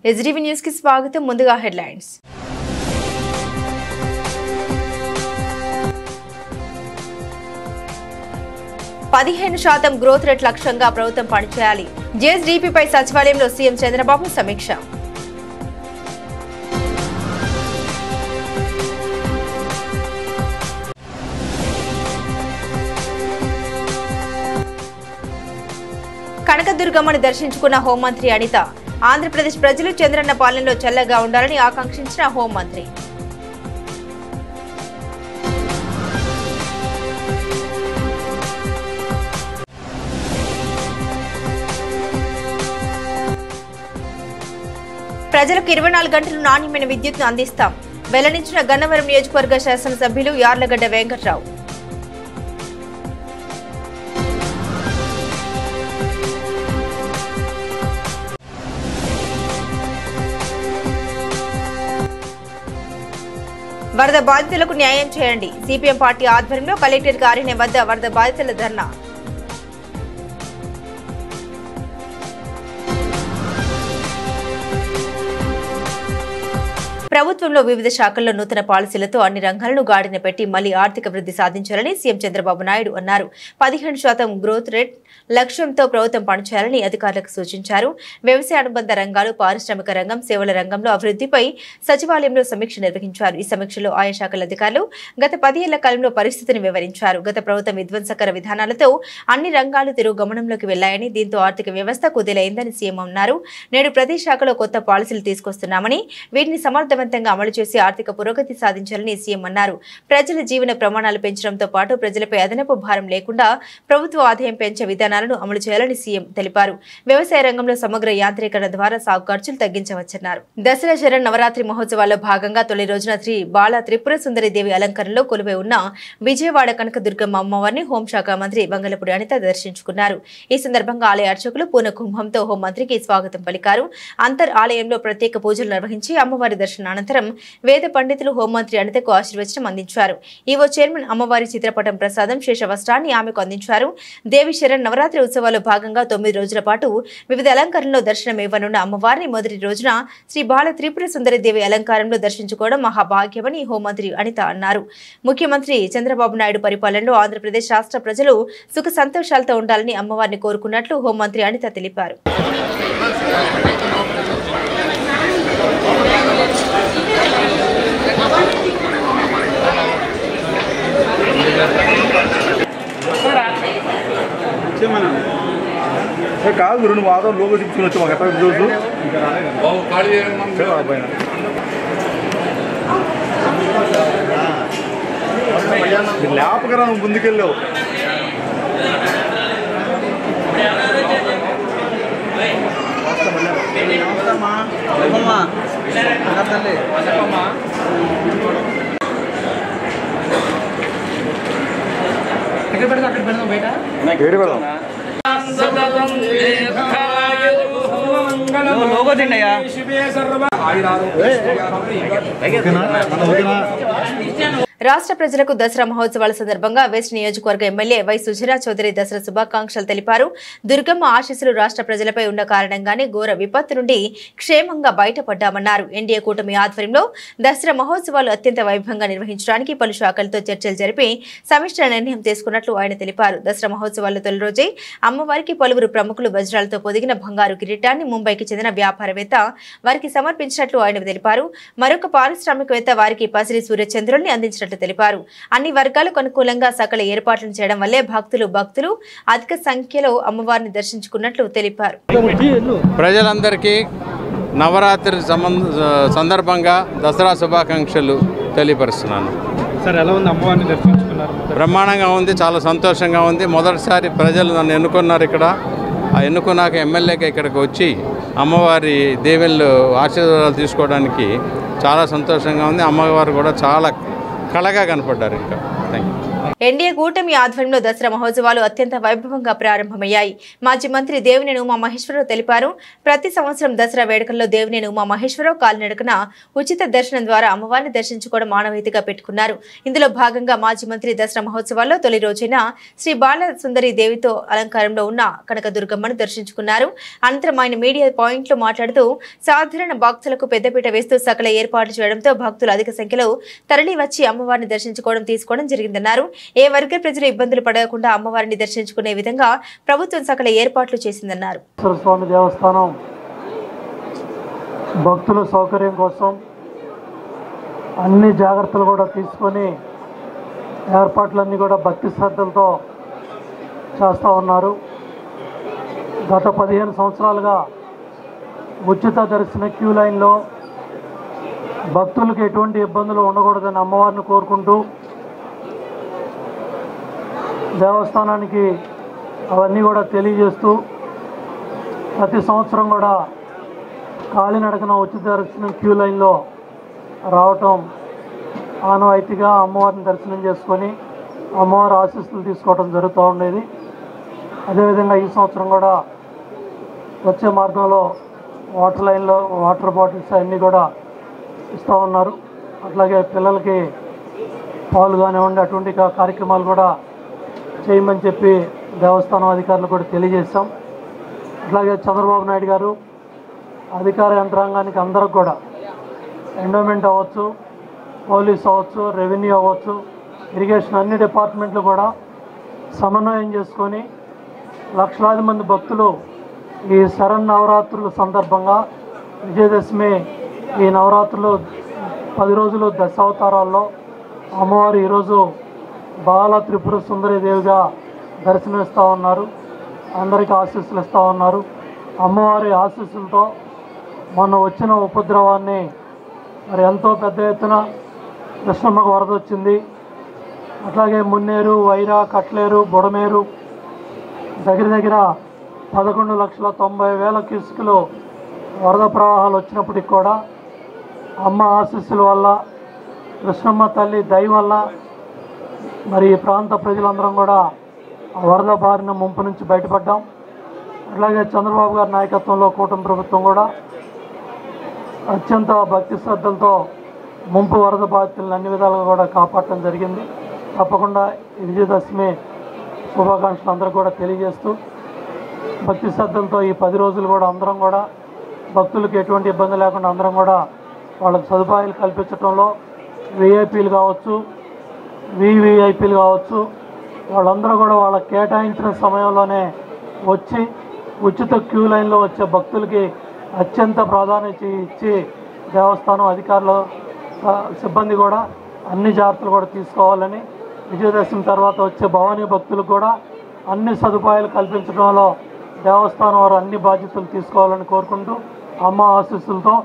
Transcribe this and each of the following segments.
SDV news కి స్వాగతం. ముందుగా హెడ్లైన్స్. %15 గ్రోత్ రేట్ లక్ష్యంగా ప్రభుత్వం పనిచేయాలి. జేఎస్డీపీపై సచివాలయంలో సీఎం చంద్రబాబు సమీక్ష. కనకదుర్గమ్మని దర్శించుకున్న హోంమంత్రి అనిత. ఆంధ్రప్రదేశ్ ప్రజలు చంద్రన్న పాలనలో చల్లగా ఉండాలని ఆకాంక్షించిన హోంమంత్రి. ప్రజలకు 24 గంటలు నాణ్యమైన విద్యుత్ను అందిస్తాం. వెల్లడించిన గన్నవరం నియోజకవర్గ శాసనసభ్యులు యార్లగడ్డ వెంకట్రావు. వరద బాధితులకు న్యాయం చేయండి. సిపిఎం పార్టీ ఆధ్వర్యంలో కలెక్టర్ కార్యాలయం వద్ద వరద బాధితుల ధర్నా. ప్రభుత్వంలో వివిధ శాఖల్లో నూతన పాలసీలతో అన్ని రంగాలను గాడిన పెట్టి మళ్లీ ఆర్థిక వృద్ధి సాధించాలని సీఎం చంద్రబాబు నాయుడు అన్నారు. 15% గ్రోత్ రేట్ లక్ష్యంతో ప్రభుత్వం పనిచేయాలని అధికారులకు సూచించారు. వ్యవసాయ అనుబంధ రంగాలు, పారిశ్రామిక రంగం, సేవల రంగంలో అభివృద్ధిపై సచివాలయంలో సమీక్ష నిర్వహించారు. ఈ సమీక్షలో ఆయా శాఖల అధికారులు గత 10 ఏళ్ల కాలంలో పరిస్థితిని వివరించారు. గత ప్రభుత్వం విధ్వంసకర విధానాలతో అన్ని రంగాలు తిరోగమనంలోకి వెళ్లాయని, దీంతో ఆర్థిక వ్యవస్థ కుదేలైందని సీఎం అన్నారు. నేడు ప్రతి శాఖలో కొత్త పాలసీలు తీసుకొస్తున్నామని, వీటిని సమర్థవంతంగా అమలు చేసి ఆర్థిక పురోగతి సాధించాలని సీఎం అన్నారు. ప్రజల జీవన ప్రమాణాలు పెంచడంతో పాటు ప్రజలపై అదనపు భారం లేకుండా ప్రభుత్వ ఆదాయం పెంచే విధానాలను అమలు చేయాలని సీఎం తెలిపారు. వ్యవసాయ రంగంలో సమగ్ర యాంత్రీకరణ ద్వారా సాగు ఖర్చులు తగ్గించవచ్చన్నారు. దసరా శరణ్ నవరాత్రి మహోత్సవాల్లో భాగంగా తొలి రోజున శ్రీ బాల త్రిపుర సుందరి దేవి అలంకరణలో కొలువై ఉన్న విజయవాడ కనకదుర్గమ్మ అమ్మవారిని హోంశాఖ మంత్రి బంగళపూడి అనిత దర్శించుకున్నారు. ఈ సందర్భంగా ఆలయ అర్చకులు పూర్ణ కుంభంతో హోంమంత్రికి స్వాగతం పలికారు. అంతర్ ఆలయంలో ప్రత్యేక పూజలు నిర్వహించి అమ్మవారి దర్శన అనంతరం వేద పండితులు హోంమంత్రి అనితకు ఆశీర్వచనం అందించారు. ఈవో చైర్మన్ అమ్మవారి చిత్రపటం ప్రసాదం, శేష వస్త్రాన్ని ఆమెకు అందించారు. దేవి శరణ్ నవరాత్రి ఉత్సవాల్లో భాగంగా 9 రోజుల పాటు వివిధ అలంకరణలో దర్శనం ఇవ్వనున్న అమ్మవారిని మొదటి రోజున శ్రీ బాల త్రిపుర సుందరి దేవి అలంకారంలో దర్శించుకోవడం మహాభాగ్యమని హోంమంత్రి అనిత అన్నారు. ముఖ్యమంత్రి చంద్రబాబు నాయుడు పరిపాలనలో ఆంధ్రప్రదేశ్ రాష్ట్ర ప్రజలు సుఖ సంతోషాలతో ఉండాలని అమ్మవారిని కోరుకున్నట్లు హోంమంత్రి అనిత తెలిపారు. కాదు గురు, నువ్వు ఆధార్ లోగో తీసుకుని వచ్చి మాకు ఎట్లా చూసు లేపకరా, నువ్వు ముందుకెళ్ళావు. లోగో తిండయా. రాష్ట్ర ప్రజలకు దసరా మహోత్సవాల సందర్భంగా వెస్ట్ నియోజకవర్గ ఎమ్మెల్యే వై సుజనా చౌదరి దసరా శుభాకాంక్షలు తెలిపారు. దుర్గమ్మ ఆశీస్సులు రాష్ట్ర ప్రజలపై ఉన్న కారణంగానే ఘోర విపత్తు నుండి క్షేమంగా బయటపడ్డామన్నారు. ఎన్డీఏ కూటమి ఆధ్వర్యంలో దసరా మహోత్సవాలు అత్యంత వైభవంగా నిర్వహించడానికి పలు శాఖలతో చర్చలు జరిపి సమిష్టి నిర్ణయం తీసుకున్నట్లు ఆయన తెలిపారు. దసరా మహోత్సవాల తొలి రోజే అమ్మవారికి పలువురు ప్రముఖులు వజ్రాలతో పొదిగిన బంగారు కిరీటాన్ని ముంబైకి చెందిన వ్యాపారవేత్త వారికి సమర్పించినట్లు ఆయన తెలిపారు. మరొక పారిశ్రామికవేత్త వారికి పసిరి సూర్యచంద్రుల్ని అందించినట్లు తెలిపారు. అన్ని వర్గాలకు అనుకూలంగా సకల ఏర్పాట్లను చేయడం వల్లే భక్తులు అధిక సంఖ్యలో అమ్మవారిని దర్శించుకున్నట్లు తెలిపారు. ప్రజలందరికీ నవరాత్రి సందర్భంగా దసరా శుభాకాంక్షలు తెలియపరుస్తున్నాను. సార్, ఎలా ఉంది అమ్మవారిని దర్శించుకున్నారు? బ్రహ్మాండంగా ఉంది, చాలా సంతోషంగా ఉంది. మొదటిసారి ప్రజలు నన్ను ఎన్నుకున్నారు. ఇక్కడ ఆ ఎన్నుకున్నాక ఎమ్మెల్యేగా ఇక్కడికి వచ్చి అమ్మవారి దేవుళ్ళు ఆశీర్వాదాలు తీసుకోవడానికి చాలా సంతోషంగా ఉంది. అమ్మవారు కూడా చాలా కళగా కనపడ్డారు. ఇంకా థ్యాంక్ యూ. ఎన్డీఏ కూటమి ఆధ్వర్యంలో దసరా మహోత్సవాలు అత్యంత వైభవంగా ప్రారంభమయ్యాయి. మాజీ మంత్రి దేవినేని ఉమా మహేశ్వరరావు తెలిపారు. ప్రతి సంవత్సరం దసరా వేడుకల్లో దేవినేని ఉమా మహేశ్వరరావు కాలినడకన ఉచిత దర్శనం ద్వారా అమ్మవారిని దర్శించుకోవడం మానవీయతగా పెట్టుకున్నారు. ఇందులో భాగంగా మాజీ మంత్రి దసరా మహోత్సవాల్లో తొలి రోజైన శ్రీ బాల సుందరి దేవితో అలంకారంలో ఉన్న కనకదుర్గమ్మను దర్శించుకున్నారు. అనంతరం ఆయన మీడియా పాయింట్లో మాట్లాడుతూ సాధారణ భక్తులకు పెద్దపీట వేస్తూ సకల ఏర్పాట్లు చేయడంతో భక్తులు అధిక సంఖ్యలో తరలి వచ్చి అమ్మవారిని దర్శించుకోవడం తీసుకోవడం జరిగిందన్నారు. ఏ వర్గ ప్రజలు ఇబ్బందులు పడకుండా అమ్మవారిని దర్శించుకునే విధంగా ప్రభుత్వం సకల ఏర్పాట్లు చేసిందన్నారు. స్వామి దేవస్థానం భక్తుల సౌకర్యం కోసం అన్ని జాగ్రత్తలు కూడా తీసుకొని ఏర్పాట్లన్నీ కూడా భక్తి శ్రద్ధలతో చేస్తూ ఉన్నారు. గత 15 సంవత్సరాలుగా ఉచిత దర్శన క్యూ లైన్లో భక్తులకు ఎటువంటి ఇబ్బందులు ఉండకూడదని అమ్మవారిని కోరుకుంటూ దేవస్థానానికి అవన్నీ కూడా తెలియజేస్తూ ప్రతి సంవత్సరం కూడా కాలినడకన ఉచిత దర్శనం క్యూ లైన్లో రావటం ఆనవాయితీగా అమ్మవారిని దర్శనం చేసుకొని అమ్మవారి ఆశీస్సులు తీసుకోవడం జరుగుతూ ఉండేది. అదేవిధంగా ఈ సంవత్సరం కూడా వచ్చే మార్గంలో వాటర్ లైన్లో వాటర్ బాటిల్స్ అన్నీ కూడా ఇస్తూ ఉన్నారు. అట్లాగే పిల్లలకి పాలు కానివ్వండి అటువంటి కార్యక్రమాలు కూడా చేయమని చెప్పి దేవస్థానం అధికారులు కూడా తెలియజేశాం. అట్లాగే చంద్రబాబు నాయుడు గారు అధికార యంత్రాంగానికి అందరికి కూడా ఎండోమెంట్ అవ్వచ్చు, పోలీస్ అవ్వచ్చు, రెవెన్యూ అవ్వచ్చు, ఇరిగేషన్ అన్ని డిపార్ట్మెంట్లు కూడా సమన్వయం చేసుకొని లక్షలాది మంది భక్తులు ఈ శరన్నవరాత్రుల సందర్భంగా విజయదశమి ఈ నవరాత్రులు 10 రోజులు దశావతారాల్లో అమ్మవారు ఈరోజు బాల త్రిపుర సుందరి దేవిగా దర్శనమిస్తూ ఉన్నారు. అందరికీ ఆశీస్సులు ఇస్తూ ఉన్నారు. అమ్మవారి ఆశీస్సులతో మొన్న వచ్చిన ఉపద్రవాన్ని మరి ఎంతో పెద్ద ఎత్తున కృష్ణమ్మకు వరద వచ్చింది. అట్లాగే మున్నేరు, వైరా, కట్లేరు, బుడమేరు దగ్గర 11,90,000 క్యూసెక్కులు వరద ప్రవాహాలు వచ్చినప్పటికి కూడా అమ్మ ఆశీస్సుల వల్ల కృష్ణమ్మ తల్లి దయ వల్ల మరి ఈ ప్రాంత ప్రజలందరం కూడా ఆ వరద బారిన ముంపు నుంచి బయటపడ్డాం. అట్లాగే చంద్రబాబు గారి నాయకత్వంలో కూటమి ప్రభుత్వం కూడా అత్యంత భక్తి శ్రద్ధలతో ముంపు వరద బాధితులను అన్ని విధాలుగా కూడా కాపాడటం జరిగింది. తప్పకుండా ఈ విజయదశమి శుభాకాంక్షలు అందరూ కూడా తెలియజేస్తూ భక్తి శ్రద్ధలతో ఈ 10 రోజులు కూడా అందరం కూడా భక్తులకు ఎటువంటి ఇబ్బంది లేకుండా అందరం కూడా వాళ్ళకి సదుపాయాలు కల్పించడంలో విఐపీలు కావచ్చు, వివిఐపీలు కావచ్చు, వాళ్ళందరూ కూడా వాళ్ళకి కేటాయించిన సమయంలోనే వచ్చి ఉచిత క్యూ లైన్లో వచ్చే భక్తులకి అత్యంత ప్రాధాన్యత ఇచ్చి దేవస్థానం అధికారులు సిబ్బంది కూడా అన్ని జాగ్రత్తలు కూడా తీసుకోవాలని, విజయదశమి తర్వాత వచ్చే భవానీ భక్తులకు కూడా అన్ని సదుపాయాలు కల్పించడంలో దేవస్థానం వారు అన్ని బాధ్యతలు తీసుకోవాలని కోరుకుంటూ అమ్మ ఆశీస్సులతో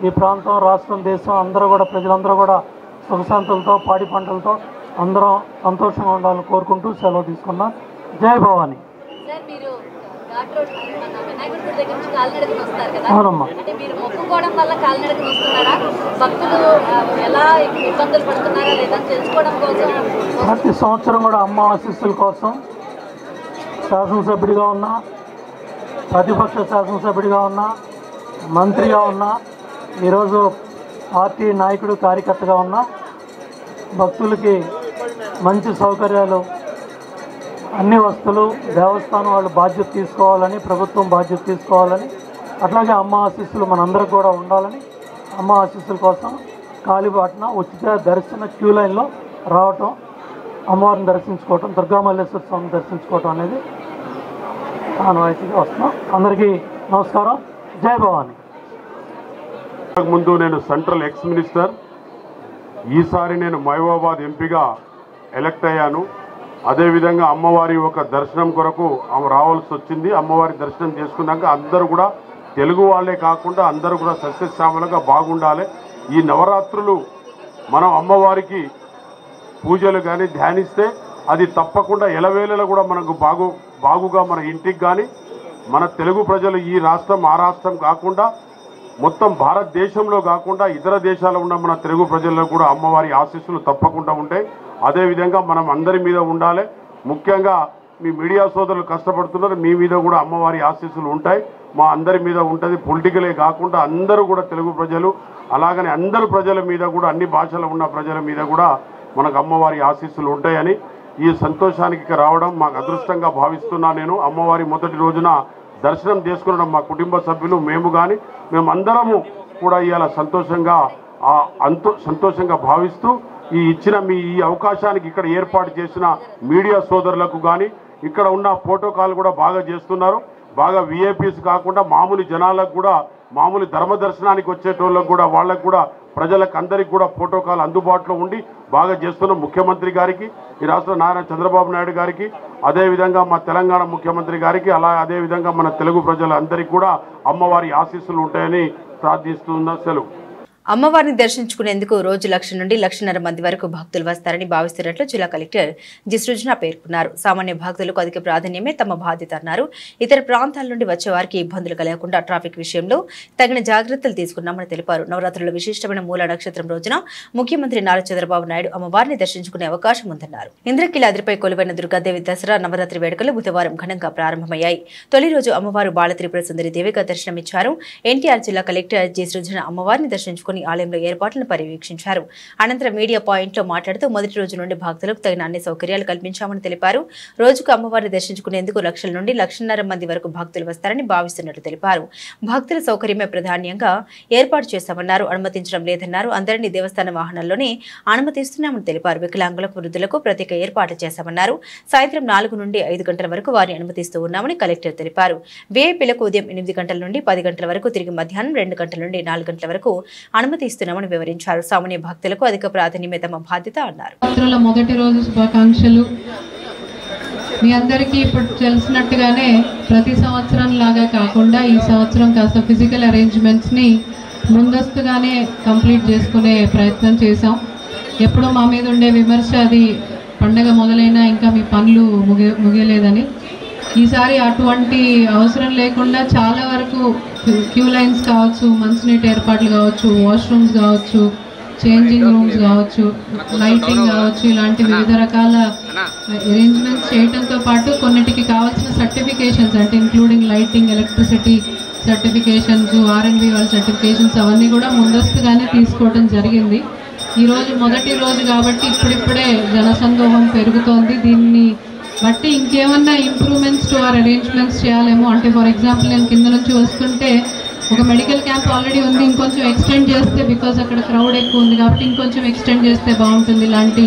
ఈ ప్రాంతం, రాష్ట్రం, దేశం అందరూ కూడా ప్రజలందరూ కూడా సుఖశాంతులతో పాడి పంటలతో అందరం సంతోషంగా ఉండాలని కోరుకుంటూ సెలవు తీసుకున్నాం. జై భవానీ. అవునమ్మా. ప్రతి సంవత్సరం కూడా అమ్మ ఆశీస్సుల కోసం శాసనసభ్యుడిగా ఉన్నా, ప్రతిపక్ష శాసనసభ్యుడిగా ఉన్నా, మంత్రిగా ఉన్నా, ఈరోజు పార్టీ నాయకుడు కార్యకర్తగా ఉన్నా భక్తులకి మంచి సౌకర్యాలు అన్ని వస్తువులు దేవస్థానం వాళ్ళు బాధ్యత తీసుకోవాలని, ప్రభుత్వం బాధ్యత తీసుకోవాలని, అట్లాగే అమ్మ ఆశీస్సులు మనందరికి కూడా ఉండాలని అమ్మ ఆశీస్సుల కోసం కాలిబాటన ఉచిత దర్శన క్యూ లైన్లో రావటం, అమ్మవారిని దర్శించుకోవటం, దుర్గామల్లేశ్వర స్వామిని దర్శించుకోవటం అనేది ఆనవాయితీగా వస్తున్నాం. అందరికీ నమస్కారం. జై భవానీ. ముందు నేను సెంట్రల్ ఎక్స్ మినిస్టర్, ఈసారి నేను మహబూబాబాద్ ఎంపీగా ఎలక్ట్ అయ్యాను. అదేవిధంగా అమ్మవారి ఒక దర్శనం కొరకు రావాల్సి వచ్చింది. అమ్మవారి దర్శనం చేసుకున్నాక అందరూ కూడా తెలుగు వాళ్ళే కాకుండా అందరూ కూడా సస్యశ్యామలుగా బాగుండాలి. ఈ నవరాత్రులు మనం అమ్మవారికి పూజలు కానీ ధ్యానిస్తే అది తప్పకుండా ఎలవేళలో కూడా మనకు బాగుగా మన ఇంటికి కానీ మన తెలుగు ప్రజలు ఈ రాష్ట్రం ఆ రాష్ట్రం కాకుండా మొత్తం భారతదేశంలో కాకుండా ఇతర దేశాల్లో ఉన్న మన తెలుగు ప్రజల్లో కూడా అమ్మవారి ఆశీస్సులు తప్పకుండా ఉంటాయి. అదేవిధంగా మనం అందరి మీద ఉండాలి. ముఖ్యంగా మీ మీడియా సోదరులు కష్టపడుతున్నారు, మీ మీద కూడా అమ్మవారి ఆశీస్సులు ఉంటాయి, మా అందరి మీద ఉంటుంది. పొలిటికలే కాకుండా అందరూ కూడా తెలుగు ప్రజలు అలాగనే అందరు ప్రజల మీద కూడా అన్ని భాషలు ఉన్న ప్రజల మీద కూడా మనకు అమ్మవారి ఆశీస్సులు ఉంటాయని ఈ సంతోషానికి రావడం మాకు అదృష్టంగా భావిస్తున్నా. నేను అమ్మవారి మొదటి రోజున దర్శనం చేసుకునడం మా కుటుంబ సభ్యులు మేమందరము కూడా ఇవాళ సంతోషంగా భావిస్తూ ఈ అవకాశానికి ఇక్కడ ఏర్పాటు చేసిన మీడియా సోదరులకు కానీ ఇక్కడ ఉన్న ప్రోటోకాల్ కూడా బాగా చేస్తున్నారు. బాగా విఐపీస్ కాకుండా మామూలు జనాలకు కూడా మామూలు ధర్మ దర్శనానికి వచ్చేటోళ్ళకు కూడా వాళ్ళకు కూడా ప్రజలకు అందరికీ కూడా ప్రోటోకాల్ అందుబాటులో ఉండి బాగా చేస్తున్నాం. ముఖ్యమంత్రి గారికి, ఈ రాష్ట్ర నాయన చంద్రబాబు నాయుడు గారికి, అదేవిధంగా మా తెలంగాణ ముఖ్యమంత్రి గారికి, అదేవిధంగా మన తెలుగు ప్రజలందరికీ కూడా అమ్మవారి ఆశీస్సులు ఉంటాయని ప్రార్థిస్తున్న సెలవు. అమ్మవారిని దర్శించుకునేందుకు రోజు 1,00,000 నుండి 1,50,000 మంది వరకు భక్తులు వస్తారని భావిస్తున్నట్లు జిల్లా కలెక్టర్ జి సృజన పేర్కొన్నారు. సామాన్య భక్తులకు అధిక ప్రాధాన్యమే తమ బాధ్యత అన్నారు. ఇతర ప్రాంతాల నుండి వచ్చే వారికి ఇబ్బందులు కలగకుండా ట్రాఫిక్ విషయంలో తగిన జాగ్రత్తలు తీసుకున్నామని తెలిపారు. నవరాత్రుల విశిష్టమైన మూల నక్షత్రం రోజున ముఖ్యమంత్రి నారా చంద్రబాబు నాయుడు అమ్మవారిని దర్శించుకునే అవకాశం ఉందన్నారు. ఇంద్రకీలాద్రిపై కొలువైన దుర్గాదేవి దసరా నవరాత్రి వేడుకలు బుధవారం ఘనంగా ప్రారంభమయ్యాయి. తొలి రోజు అమ్మవారు బాలత్రిపుర సుందరి దేవిగా దర్శనమిచ్చారు. ఎన్టీఆర్ జిల్లా కలెక్టర్ జి సృజన అమ్మవారిని దర్శించుకుని ఆలయంలో ఏర్పాట్లను పర్యవేక్షించారు. అనంతరం మీడియా పాయింట్లో మాట్లాడుతూ మొదటి రోజు నుండి భక్తులకు తగిన అన్ని సౌకర్యాలు కల్పించామని తెలిపారు. రోజుకు అమ్మవారిని దర్శించుకునేందుకు 1,00,000 నుండి 1,50,000 మంది వరకు భక్తులు వస్తారని భావిస్తున్నట్లు తెలిపారు. భక్తుల సౌకర్యమే ప్రాధాన్యంగా ఏర్పాటు చేశామన్నారు. అనుమతించడం లేదన్నారు. అందరినీ దేవస్థాన వాహనాల్లోనే అనుమతిస్తున్నామని తెలిపారు. వికలాంగులకు, వృద్ధులకు ప్రత్యేక ఏర్పాట్లు చేశామన్నారు. సాయంత్రం 4 నుండి 5 గంటల వరకు వారిని అనుమతిస్తూ ఉన్నామని కలెక్టర్ తెలిపారు. వీఐపీలకు ఉదయం 8 గంటల నుండి 10 గంటల వరకు, తిరిగి మధ్యాహ్నం 2 గంటల నుండి 4 గంటల వరకు అనుమతిస్తున్నామని వివరించారు. సామాన్య భక్తులకు అధిక ప్రాధాన్యమే తమ బాధ్యత అన్నారు. మొదటి రోజు శుభాకాంక్షలు. మీ అందరికీ ఇప్పుడు తెలిసినట్టుగానే ప్రతి సంవత్సరం లాగా కాకుండా ఈ సంవత్సరం కాస్త ఫిజికల్ అరేంజ్మెంట్స్ని ముందస్తుగానే కంప్లీట్ చేసుకునే ప్రయత్నం చేశాం. ఎప్పుడో మా మీద ఉండే విమర్శ అది పండగ మొదలైనా ఇంకా మీ పనులు ముగియలేదని. ఈసారి అటువంటి అవసరం లేకుండా చాలా వరకు క్యూ లైన్స్ కావచ్చు, మంచినీటి ఏర్పాట్లు కావచ్చు, వాష్రూమ్స్ కావచ్చు, చేంజింగ్ రూమ్స్ కావచ్చు, లైటింగ్ కావచ్చు, ఇలాంటి వివిధ రకాల అరేంజ్మెంట్స్ చేయడంతో పాటు కొన్నిటికి కావాల్సిన సర్టిఫికేషన్స్ అంటే including lighting, electricity certifications, R&B వాళ్ళ సర్టిఫికేషన్స్ అవన్నీ కూడా ముందస్తుగానే తీసుకోవడం జరిగింది. ఈరోజు మొదటి రోజు కాబట్టి ఇప్పుడిప్పుడే జనసందోహం పెరుగుతోంది. దీన్ని బట్టి ఇంకేమన్నా ఇంప్రూవ్మెంట్స్ టు ఆర్ అరేంజ్మెంట్స్ చేయాలేమో. అంటే ఫర్ ఎగ్జాంపుల్ నేను కింద నుంచి వస్తుంటే ఒక మెడికల్ క్యాంప్ ఆల్రెడీ ఉంది, ఇంకొంచెం ఎక్స్టెండ్ చేస్తే, బికాజ్ అక్కడ క్రౌడ్ ఎక్కువ ఉంది కాబట్టి ఇంకొంచెం ఎక్స్టెండ్ చేస్తే బాగుంటుంది. ఇలాంటి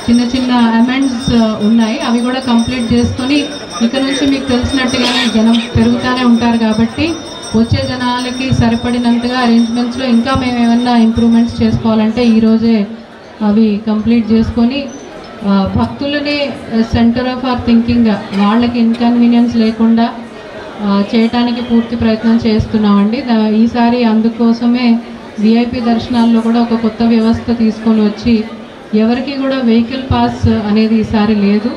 చిన్న చిన్న అమెండ్స్ ఉన్నాయి, అవి కూడా కంప్లీట్ చేసుకొని ఇక్కడ నుంచి మీకు తెలిసినట్టుగానే జనం పెరుగుతూనే ఉంటారు కాబట్టి వచ్చే జనాలకి సరిపడినంతగా అరేంజ్మెంట్స్లో ఇంకా మేము ఏమన్నా ఇంప్రూవ్మెంట్స్ చేసుకోవాలంటే ఈరోజే అవి కంప్లీట్ చేసుకొని భక్తులని సెంటర్ ఆఫ్ ఆర్ థింకింగ్ వాళ్ళకి ఇన్కన్వీనియన్స్ లేకుండా చేయటానికి పూర్తి ప్రయత్నం చేస్తున్నామండి. ఈసారి అందుకోసమే విఐపి దర్శనాల్లో కూడా ఒక కొత్త వ్యవస్థ తీసుకొని వచ్చి ఎవరికి కూడా వెహికల్ పాస్ అనేది ఈసారి లేదు,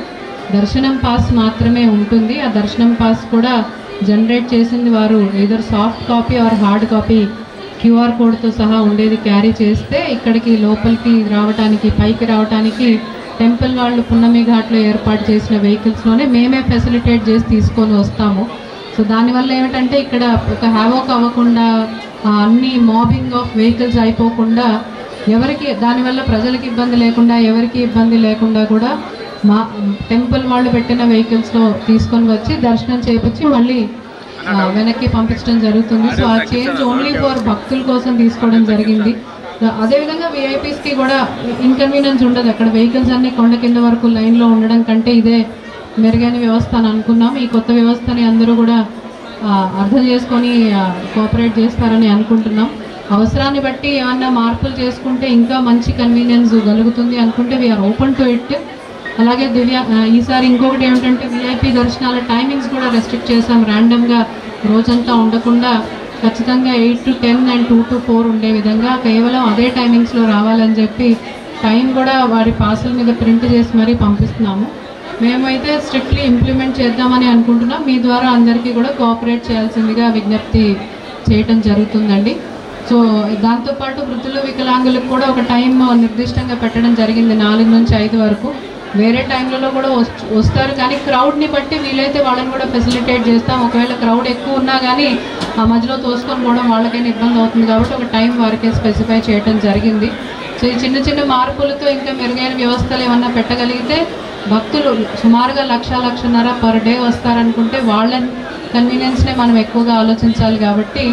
దర్శనం పాస్ మాత్రమే ఉంటుంది. ఆ దర్శనం పాస్ కూడా జనరేట్ చేసింది వారు either soft copy or hard copy QR కోడ్తో సహా ఉండేది క్యారీ చేస్తే ఇక్కడికి లోపలికి రావడానికి, పైకి రావడానికి టెంపుల్ వాళ్ళు పున్నమి ఘాట్లో ఏర్పాటు చేసిన వెహికల్స్లోనే మేమే ఫెసిలిటేట్ చేసి తీసుకొని వస్తాము. సో దానివల్ల ఏమిటంటే ఇక్కడ ఒక హ్యావోక్ అవ్వకుండా, అన్ని మాబింగ్ ఆఫ్ వెహికల్స్ అయిపోకుండా, ఎవరికి దానివల్ల ప్రజలకు ఇబ్బంది లేకుండా, ఎవరికి ఇబ్బంది లేకుండా కూడా మా టెంపుల్ వాళ్ళు పెట్టిన వెహికల్స్లో తీసుకొని వచ్చి దర్శనం చేయించి మళ్ళీ వెనక్కి పంపించడం జరుగుతుంది. సో ఆ చేంజ్ ఓన్లీ ఫర్ భక్తుల కోసం తీసుకోవడం జరిగింది. అదేవిధంగా విఐపీస్కి కూడా ఇన్కన్వీనియన్స్ ఉండదు. అక్కడ వెహికల్స్ అన్నీ కొండ కింద వరకు లైన్లో ఉండడం కంటే ఇదే మెరుగైన వ్యవస్థ అని అనుకున్నాం. ఈ కొత్త వ్యవస్థని అందరూ కూడా అర్థం చేసుకొని కోఆపరేట్ చేస్తారని అనుకుంటున్నాం. అవసరాన్ని బట్టి ఏమన్నా మార్పులు చేసుకుంటే ఇంకా మంచి కన్వీనియన్స్ కలుగుతుంది అనుకుంటే వీఆర్ ఓపెన్ టు ఇట్. అలాగే ఈసారి ఇంకొకటి ఏమిటంటే విఐపీ దర్శనాల టైమింగ్స్ కూడా రెస్ట్రిక్ట్ చేసాం. ర్యాండమ్గా రోజంతా ఉండకుండా ఖచ్చితంగా 8 to 10 and 2 to 4 ఉండే విధంగా కేవలం అదే టైమింగ్స్లో రావాలని చెప్పి టైం కూడా వారి పాసుల మీద ప్రింట్ చేసి మరీ పంపిస్తున్నాము. మేమైతే స్ట్రిక్ట్లీ ఇంప్లిమెంట్ చేద్దామని అనుకుంటున్నాం. మీ ద్వారా అందరికీ కూడా కోఆపరేట్ చేయాల్సిందిగా విజ్ఞప్తి చేయటం జరుగుతుందండి. సో దాంతోపాటు వృద్ధులు వికలాంగులకు కూడా ఒక టైం నిర్దిష్టంగా పెట్టడం జరిగింది 4 నుంచి 5 వరకు. వేరే టైంలలో కూడా వస్తారు, కానీ క్రౌడ్ని బట్టి వీలైతే వాళ్ళని కూడా ఫెసిలిటేట్ చేస్తాం. ఒకవేళ క్రౌడ్ ఎక్కువ ఉన్నా కానీ ఆ మధ్యలో తోసుకొని పోవడం వాళ్ళకైనా ఇబ్బంది అవుతుంది కాబట్టి ఒక టైం వారికే స్పెసిఫై చేయడం జరిగింది. సో ఈ చిన్న చిన్న మార్పులతో ఇంకా మెరుగైన వ్యవస్థలు ఏమన్నా పెట్టగలిగితే భక్తులు సుమారుగా 1,00,000-1,50,000 పర్ డే వస్తారనుకుంటే వాళ్ళ కన్వీనియన్స్నే మనం ఎక్కువగా ఆలోచించాలి. కాబట్టి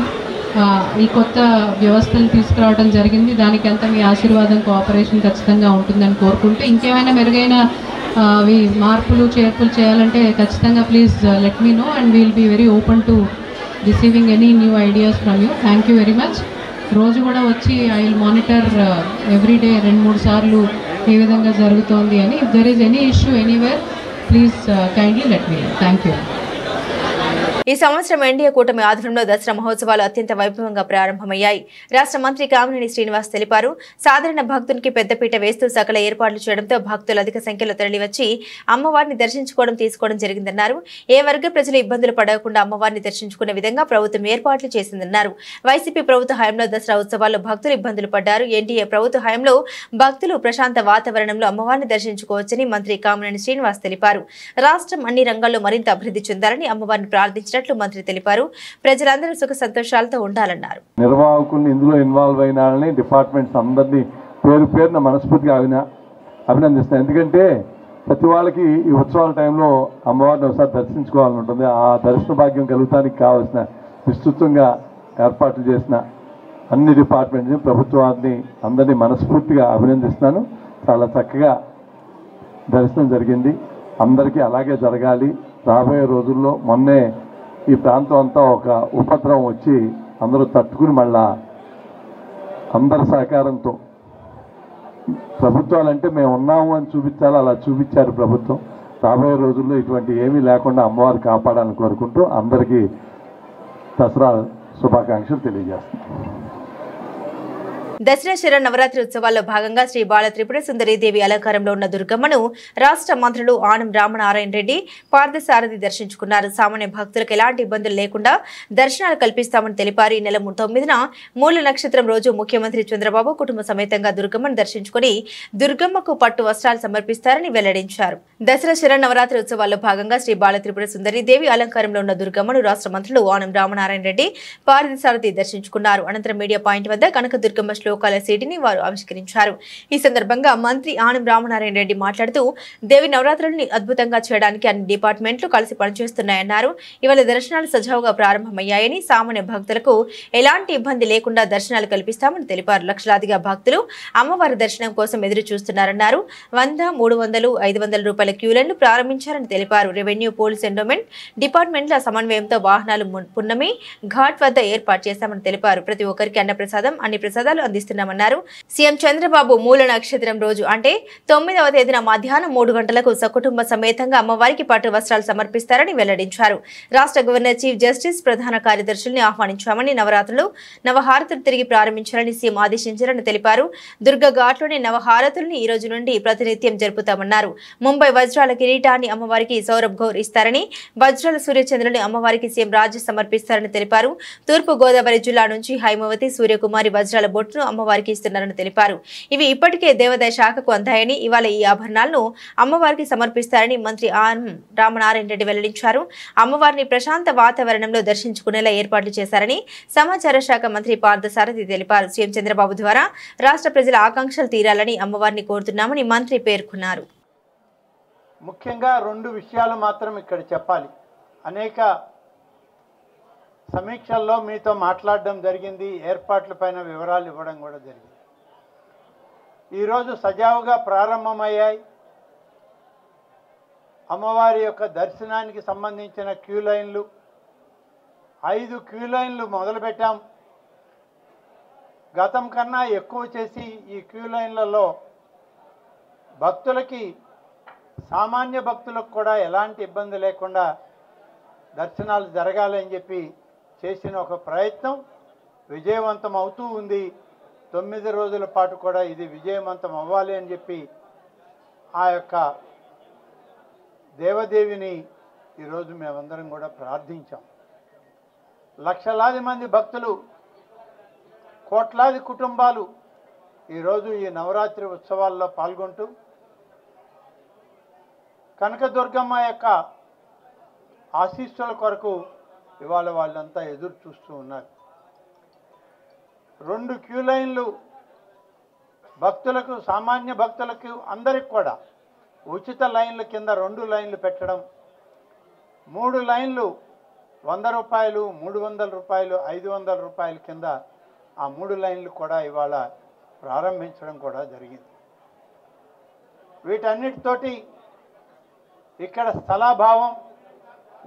ఈ కొత్త వ్యవస్థలు తీసుకురావడం జరిగింది. దానికి అంతా మీ ఆశీర్వాదం, కోఆపరేషన్ ఖచ్చితంగా ఉంటుందని కోరుకుంటూ, ఇంకేమైనా మెరుగైన అవి మార్పులు చేర్పులు చేయాలంటే ఖచ్చితంగా please let me know and we'll be very open to receiving any new ideas from you. Thank you very much. రోజు కూడా వచ్చి I will monitor every day 2-3 సార్లు ఏ విధంగా జరుగుతోంది అని. If there is any issue anywhere please kindly let me know. Thank you. ఈ సంవత్సరం ఎన్డీఏ కూటమి ఆధ్వర్యంలో దసరా మహోత్సవాలు అత్యంత వైభవంగా ప్రారంభమయ్యాయి. రాష్ట్ర మంత్రి కామినేని శ్రీనివాస్ తెలిపారు. సాధారణ భక్తునికి పెద్దపీట వేస్తూ సకల ఏర్పాట్లు చేయడంతో భక్తులు అధిక సంఖ్యలో తరలివచ్చి అమ్మవారిని దర్శించుకోవడం తీసుకోవడం జరిగిందన్నారు. ఏ వర్గ ప్రజలు ఇబ్బందులు పడకుండా అమ్మవారిని దర్శించుకునే విధంగా ప్రభుత్వం ఏర్పాట్లు చేసిందన్నారు. వైసీపీ ప్రభుత్వ హయాంలో దసరా ఉత్సవాల్లో భక్తులు ఇబ్బందులు పడ్డారు. ఎన్డీఏ ప్రభుత్వ హయాంలో భక్తులు ప్రశాంత వాతావరణంలో అమ్మవారిని దర్శించుకోవచ్చని మంత్రి కామినేని శ్రీనివాస్ తెలిపారు. రాష్ట్రం అన్ని రంగాల్లో మరింత అభివృద్ధి చెందాలని అమ్మవారిని ప్రార్థించారు మంత్రి తెలిపారు. ప్రజలందరూ సుఖ సంతోషాలతో ఉండాలన్నారు. నిర్వాహకుల్ని ఇందులో ఇన్వాల్వ్ అయిన వాళ్ళని, డిపార్ట్మెంట్స్ అందరినీ పేరు పేరున మనస్ఫూర్తిగా అభినందిస్తాను. ఎందుకంటే ప్రతి వాళ్ళకి ఈ ఉత్సవాల టైంలో అమ్మవారిని ఒకసారి దర్శించుకోవాలని ఉంటుంది. ఆ దర్శన భాగ్యం కలుగుతానికి కావాల్సిన విస్తృతంగా ఏర్పాట్లు చేసిన అన్ని డిపార్ట్మెంట్స్, ప్రభుత్వాన్ని అందరినీ మనస్ఫూర్తిగా అభినందిస్తున్నాను. చాలా చక్కగా దర్శనం జరిగింది. అందరికీ అలాగే జరగాలి. రాబోయే రోజుల్లో మొన్నే ఈ ప్రాంతం అంతా ఒక ఉపద్రవం వచ్చి అందరూ తట్టుకుని మళ్ళా అందరి సహకారంతో, ప్రభుత్వాలంటే మేము ఉన్నాము అని చూపించాలి, అలా చూపించారు ప్రభుత్వం. రాబోయే రోజుల్లో ఇటువంటి ఏమీ లేకుండా అమ్మవారు కాపాడాలని కోరుకుంటూ అందరికీ దసరా శుభాకాంక్షలు తెలియజేస్తున్నాను. దసరా శరన్నవరాత్రి ఉత్సవాల్లో భాగంగా శ్రీ బాల త్రిపుర సుందరీదేవి అలంకారంలో ఉన్న దుర్గమ్మను రాష్ట్ర మంత్రులు ఆనం రామనారాయణ రెడ్డి, పార్థసారథి దర్శించుకున్నారు. సామాన్య భక్తులకు ఎలాంటి ఇబ్బందులు లేకుండా దర్శనాలు కల్పిస్తామని తెలిపారు. ఈ నెల 9న మూల నక్షత్రం రోజు ముఖ్యమంత్రి చంద్రబాబు కుటుంబ సమేతంగా దుర్గమ్మను దర్శించుకుని దుర్గమ్మకు పట్టు వస్త్రాలు సమర్పిస్తారని వెల్లడించారు. దసరా శరన్నవరాత్రి ఉత్సవాల్లో భాగంగా శ్రీ బాల త్రిపుర సుందరీదేవి అలంకారంలో ఉన్న దుర్గమ్మను రాష్ట్ర మంత్రులు ఆనం రామనారాయణ రెడ్డి, పార్థసారథి దర్శించుకున్నారు. అనంతరం మీడియా పాయింట్ వద్ద కనక దుర్గమ్మ శ్లోకాల సీటిని వారు ఆవిష్కరించారు. ఈ సందర్భంగా మంత్రి ఆనం రామనారాయణ రెడ్డి మాట్లాడుతూ దేవి నవరాత్రులను అద్భుతంగా చేయడానికి అన్ని డిపార్ట్మెంట్లు కలిసి పనిచేస్తున్నాయన్నారు. ఇవాళ దర్శనాలు సజావుగా ప్రారంభమయ్యాయని, సామాన్య భక్తులకు ఎలాంటి ఇబ్బంది లేకుండా దర్శనాలు కల్పిస్తామని తెలిపారు. లక్షలాదిగా భక్తులు అమ్మవారి దర్శనం కోసం ఎదురు చూస్తున్నారన్నారు. 100, 300, 500 రూపాయల క్యూలను ప్రారంభించారని తెలిపారు. రెవెన్యూ, పోలీస్, ఎండోమెంట్ డిపార్ట్మెంట్ల సమన్వయంతో వాహనాలు పున్నమి ఘాట్ వద్ద ఏర్పాటు చేశామని తెలిపారు. ప్రతి ఒక్కరికి అన్నప్రసాదం, అన్ని ప్రసాదాలు అందిస్తున్నామన్నారు. సీఎం చంద్రబాబు మూల నక్షత్రం రోజు అంటే 9వ తేదీన మధ్యాహ్నం 3 గంటలకు సకుటుంబ సమేతంగా అమ్మవారికి పట్టు వస్త్రాలు సమర్పిస్తారని వెల్లడించారు. రాష్ట్ర గవర్నర్, చీఫ్ జస్టిస్, ప్రధాన కార్యదర్శుల్ని ఆహ్వానించామని, నవరాత్రులు నవహారతులు తిరిగి ప్రారంభించాలని సీఎం ఆదేశించారని తెలిపారు. దుర్గ ఘాట్లోని నవహారతుల్ని ఈ రోజు నుండి ప్రతినిత్యం జరుపుతామన్నారు. ముంబై వజ్రాల కిరీటాన్ని అమ్మవారికి సౌరభ్ గౌర్ ఇస్తారని, వజ్రాల సూర్యచంద్రుని అమ్మవారికి సీఎం రాజు సమర్పిస్తారని తెలిపారు. తూర్పు గోదావరి జిల్లా నుంచి హైమవతి, సూర్యకుమారి వజ్రాల బొట్టును అమ్మవారికి ఇస్తున్నారని తెలిపారు. ఇవి ఇప్పటికే దేవాదాయ శాఖకు అందాయని, ఇవాళ ఈ ఆభరణాలను అమ్మవారికి సమర్పిస్తారని మంత్రి ఆనం రామనారాయణ రెడ్డి వెల్లడించారు. అమ్మవారిని ప్రశాంత వాతావరణంలో దర్శించుకునేలా ఏర్పాట్లు చేశారని సమాచార శాఖ మంత్రి పార్థసారథి తెలిపారు. సీఎం చంద్రబాబు ద్వారా రాష్ట్ర ప్రజల ఆకాంక్షలు తీరాలని అమ్మవారిని కోరుతున్నామని మంత్రి పేర్కొన్నారు. ముఖ్యంగా 2 విషయాలు మాత్రం ఇక్కడ చెప్పాలి. అనేక సమీక్షల్లో మీతో మాట్లాడడం జరిగింది, ఏర్పాట్లపైన వివరాలు ఇవ్వడం కూడా జరిగింది. ఈరోజు సజావుగా ప్రారంభమయ్యాయి. అమ్మవారి యొక్క దర్శనానికి సంబంధించిన క్యూ లైన్లు 5 క్యూ లైన్లు మొదలుపెట్టాం. గతం కన్నా ఎక్కువ చేసి ఈ క్యూ లైన్లలో భక్తులకి, సామాన్య భక్తులకు కూడా ఎలాంటి ఇబ్బంది లేకుండా దర్శనాలు జరగాలని చెప్పి చేసిన ఒక ప్రయత్నం విజయవంతం అవుతూ ఉంది. 9 రోజుల పాటు కూడా ఇది విజయవంతం అవ్వాలి అని చెప్పి ఆ యొక్క దేవదేవిని ఈరోజు మేమందరం కూడా ప్రార్థించాం. లక్షలాది మంది భక్తులు కోట్లాది కుటుంబాలు ఈరోజు ఈ నవరాత్రి ఉత్సవాల్లో పాల్గొంటూ కనకదుర్గమ్మ యొక్క ఆశీస్సుల కొరకు ఇవాళ వాళ్ళంతా ఎదురు చూస్తూ ఉన్నారు. 2 క్యూ లైన్లు భక్తులకు, సామాన్య భక్తులకు అందరికి కూడా ఉచిత లైన్ల కింద 2 లైన్లు పెట్టడం, 3 లైన్లు 100 రూపాయలు, 300 రూపాయలు, 500 రూపాయల కింద ఆ 3 లైన్లు కూడా ఇవాళ ప్రారంభించడం కూడా జరిగింది. వీటన్నిటితోటి ఇక్కడ స్థలాభావం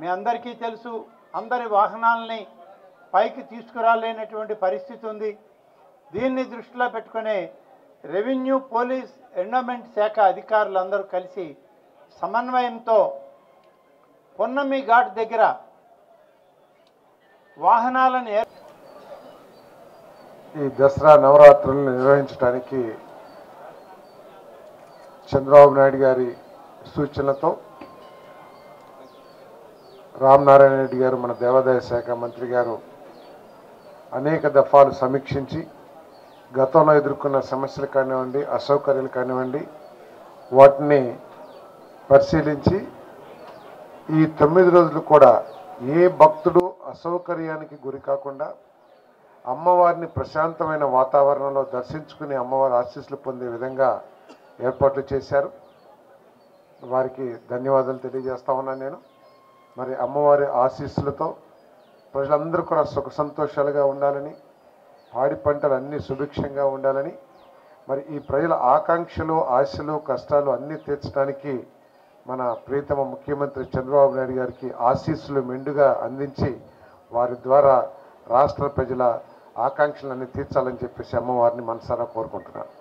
మీ అందరికీ తెలుసు. అందరి వాహనాలని పైకి తీసుకురాలేనటువంటి పరిస్థితి ఉంది. దీన్ని దృష్టిలో పెట్టుకునే రెవెన్యూ, పోలీస్, ఎండోమెంట్ శాఖ అధికారులందరూ కలిసి సమన్వయంతో పొన్నమి ఘాట్ దగ్గర వాహనాలను ఈ దసరా నవరాత్రులను నిర్వహించడానికి చంద్రబాబు నాయుడు గారి సూచనలతో రామనారాయణ రెడ్డి గారు, మన దేవాదాయ శాఖ మంత్రి గారు అనేక దఫాలు సమీక్షించి గతంలో ఎదుర్కొన్న సమస్యలు కానివ్వండి, అసౌకర్యాలు కానివ్వండి, వాటిని పరిశీలించి ఈ 9 రోజులు కూడా ఏ భక్తుడు అసౌకర్యానికి గురి కాకుండా అమ్మవారిని ప్రశాంతమైన వాతావరణంలో దర్శించుకుని అమ్మవారి ఆశీస్సులు పొందే విధంగా ఏర్పాట్లు చేశారు. వారికి ధన్యవాదాలు తెలియజేస్తా ఉన్నాను నేను. మరి అమ్మవారి ఆశీస్సులతో ప్రజలందరూ కూడా సుఖ సంతోషాలుగా ఉండాలని, పాడి పంటలు అన్నీ సుభిక్షంగా ఉండాలని, మరి ఈ ప్రజల ఆకాంక్షలు, ఆశలు, కష్టాలు అన్నీ తీర్చడానికి మన ప్రియతమ ముఖ్యమంత్రి చంద్రబాబు నాయుడు గారికి ఆశీస్సులు మెండుగా అందించి వారి ద్వారా రాష్ట్ర ప్రజల ఆకాంక్షలన్నీ తీర్చాలని చెప్పేసి అమ్మవారిని మనసారా కోరుకుంటున్నాను.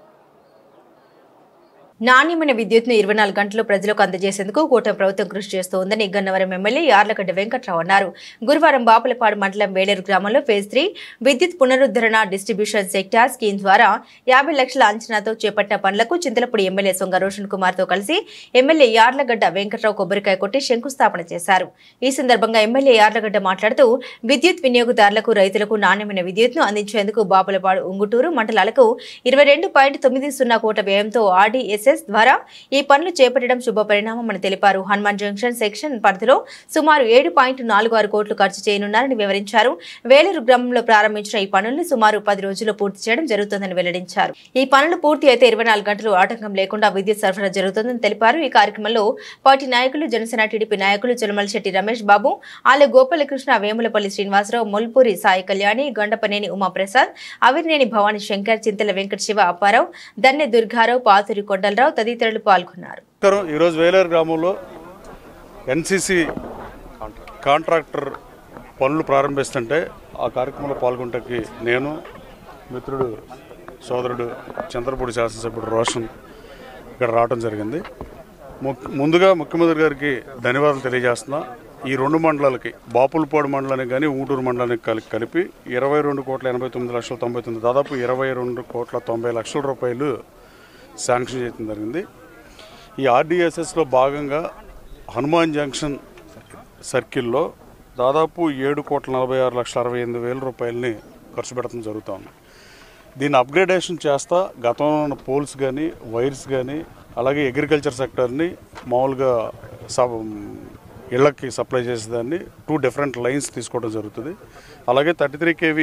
నాణ్యమైన విద్యుత్ను 24 గంటలు ప్రజలకు అందజేసేందుకు కూటమి ప్రభుత్వం కృషి చేస్తోందని గన్నవరం ఎమ్మెల్యే యార్లగడ్డ వెంకట్రావు అన్నారు. గురువారం బాపులపాడు మండలం వేలేరు గ్రామంలో ఫేజ్ 3 విద్యుత్ పునరుద్ధరణ డిస్ట్రిబ్యూషన్ సెక్టార్ స్కీమ్ ద్వారా 50 లక్షల అంచనాతో చేపట్టిన పనులకు చింతలపూడి ఎమ్మెల్యే సొంగ రోషన్ కుమార్ తో కలిసి ఎమ్మెల్యే యార్లగడ్డ వెంకట్రావు కొబ్బరికాయ కొట్టి శంకుస్థాపన చేశారు. ఈ సందర్భంగా ఎమ్మెల్యే యార్లగడ్డ మాట్లాడుతూ విద్యుత్ వినియోగదారులకు, రైతులకు నాణ్యమైన విద్యుత్ను అందించేందుకు బాపులపాడు, ఉంగుటూరు మండలాలకు 22.90 కోట్ల వ్యయంతో ఆర్డీఎస్ ద్వారా ఈ పనులు చేపట్టడం శుభ పరిణామమని తెలిపారు. హనుమాన్ జంక్షన్ సెక్షన్ పరిధిలో సుమారు 7.46 కోట్లు ఖర్చు చేయనున్నారని వివరించారు. వేలేరు గ్రామంలో ప్రారంభించిన ఈ పనులను సుమారు 10 రోజుల్లో పూర్తి చేయడం జరుగుతుందని వెల్లడించారు. ఈ పనులు పూర్తి అయితే 24 గంటలు ఆటంకం లేకుండా విద్యుత్ సరఫరా జరుగుతుందని తెలిపారు. ఈ కార్యక్రమంలో పార్టీ నాయకులు, జనసేన టీడీపీ నాయకులు జలమలశెట్టి రమేష్ బాబు, ఆలె గోపాలకృష్ణ, వేములపల్లి శ్రీనివాసరావు, ముల్పూరి సాయి కళ్యాణి, గండపనేని ఉమాప్రసాద్, అవిర్నేని భవానీ శంకర్, చింతల వెంకట శివ అప్పారావు, దన్నె దుర్గారావు, పాతూరి కొండలరావు తదితరులు పాల్గొన్నారు. ఈరోజు వేలేరు గ్రామంలో ఎన్సీసీ కాంట్రాక్టర్ పనులు ప్రారంభిస్తుంటే ఆ కార్యక్రమంలో పాల్గొనడానికి నేను, మిత్రుడు, సోదరుడు చంద్రపూడి శాసనసభ్యుడు రోషన్ ఇక్కడ రావడం జరిగింది. ముందుగా ముఖ్యమంత్రి గారికి ధన్యవాదాలు తెలియజేస్తున్నా. ఈ 2 మండలాలకి, బాపులపాడు మండలానికి కానీ ఉంగుటూరు మండలానికి కలిపి 22,89,99,000 దాదాపు 22,90,00,000 రూపాయలు శాంక్షన్ చేయడం జరిగింది. ఈ ఆర్డీఎస్ఎస్లో భాగంగా హనుమాన్ జంక్షన్ సర్కిల్లో దాదాపు 7,46,68,000 రూపాయలని ఖర్చు పెట్టడం జరుగుతుంది. దీన్ని అప్గ్రేడేషన్ చేస్తా గతంలో ఉన్న పోల్స్ కానీ, వైర్స్ కానీ, అలాగే అగ్రికల్చర్ సెక్టర్ని మామూలుగా ఇళ్లకి సప్లై చేసేదాన్ని 2 డిఫరెంట్ లైన్స్ తీసుకోవడం జరుగుతుంది. అలాగే 33 kV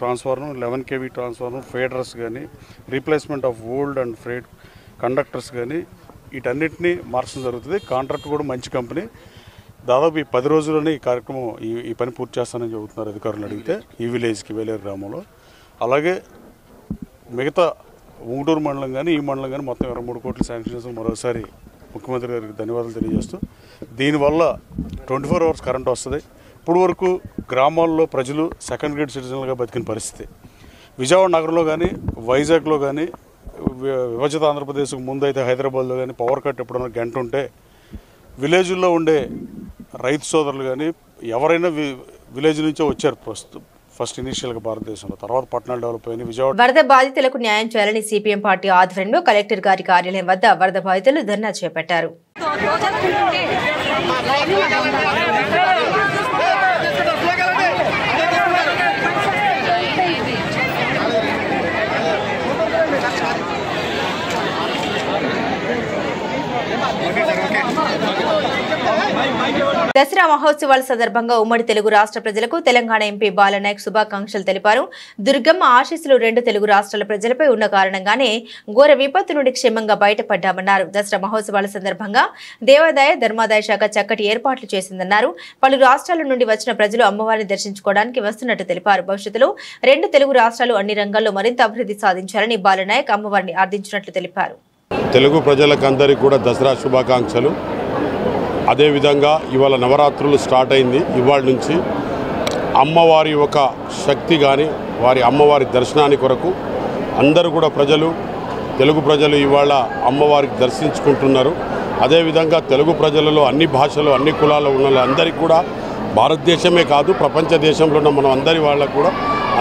transformer, 11 kV transformer, feeders కానీ, replacement of old and frayed conductors కానీ వీటన్నిటినీ మార్చడం జరుగుతుంది. కాంట్రాక్ట్ కూడా మంచి కంపెనీ. దాదాపు ఈ 10 రోజుల్లోనే ఈ కార్యక్రమం ఈ పని పూర్తి చేస్తానని చెబుతున్నారు అధికారులు అడిగితే ఈ విలేజ్కి, వేలేరు గ్రామంలో. అలాగే మిగతా ఉంగుటూరు మండలం కానీ, ఈ మండలం కానీ మొత్తం 23 కోట్లు శాంక్షన్ చేసి మరోసారి ముఖ్యమంత్రి గారికి ధన్యవాదాలు తెలియజేస్తూ, దీనివల్ల 24 hours కరెంట్ వస్తుంది. ఇప్పుడు వరకు గ్రామాల్లో ప్రజలు సెకండ్ గ్రేడ్ సిటిజన్లుగా బతికిన పరిస్థితి. విజయవాడ నగరంలో కానీ, వైజాగ్లో కానీ, విభజిత ఆంధ్రప్రదేశ్కు ముందైతే హైదరాబాద్లో కానీ పవర్ కట్ ఎప్పుడన్నా గంట ఉంటే విలేజ్లో ఉండే రైతు సోదరులు కానీ ఎవరైనా విలేజ్ నుంచే వచ్చారు. ఫస్ట్ ఇనిషియల్గా భారతదేశంలో, తర్వాత పట్టణాలు డెవలప్ అయినాయి. విజయవాడ వరద బాధితులకు న్యాయం చేయాలని సిపిఎం పార్టీ ఆధ్వర్యంలో కలెక్టర్ గారి కార్యాలయం వద్ద వరద బాధితులు ధర్నా చేపట్టారు. దసరా మహోత్సవాల సందర్భంగా ఉమ్మడి తెలుగు రాష్ట్ర ప్రజలకు తెలంగాణ ఎంపీ బాలనాయక్ శుభాకాంక్షలు తెలిపారు. దుర్గమ్మ ఆశీస్సులు రెండు తెలుగు రాష్ట్రాల ప్రజలపై ఉన్న కారణంగానే ఘోర విపత్తు నుండి క్షేమంగా బయటపడ్డామన్నారు. దసరా మహోత్సవాల సందర్భంగా దేవాదాయ ధర్మాదాయ శాఖ చక్కటి ఏర్పాట్లు చేసిందన్నారు. పలు రాష్ట్రాల నుండి వచ్చిన ప్రజలు అమ్మవారిని దర్శించుకోవడానికి వస్తున్నట్టు తెలిపారు. భవిష్యత్తులో రెండు తెలుగు రాష్ట్రాలు అన్ని రంగాల్లో మరింత అభివృద్ధి సాధించాలని బాలనాయక్ అమ్మవారిని ఆర్థించినట్లు తెలిపారు. తెలుగు ప్రజలకందరికీ కూడా దసరా శుభాకాంక్షలు. అదేవిధంగా ఇవాళ నవరాత్రులు స్టార్ట్ అయింది. ఇవాళ నుంచి అమ్మవారి ఒక శక్తి కానీ వారి అమ్మవారి దర్శనాన్ని కొరకు అందరూ కూడా తెలుగు ప్రజలు ఇవాళ అమ్మవారికి దర్శించుకుంటున్నారు. అదేవిధంగా తెలుగు ప్రజలలో అన్ని భాషలు అన్ని కులాలు ఉన్న అందరికీ కూడా భారతదేశమే కాదు ప్రపంచ దేశంలో ఉన్న మనం అందరి వాళ్ళకు కూడా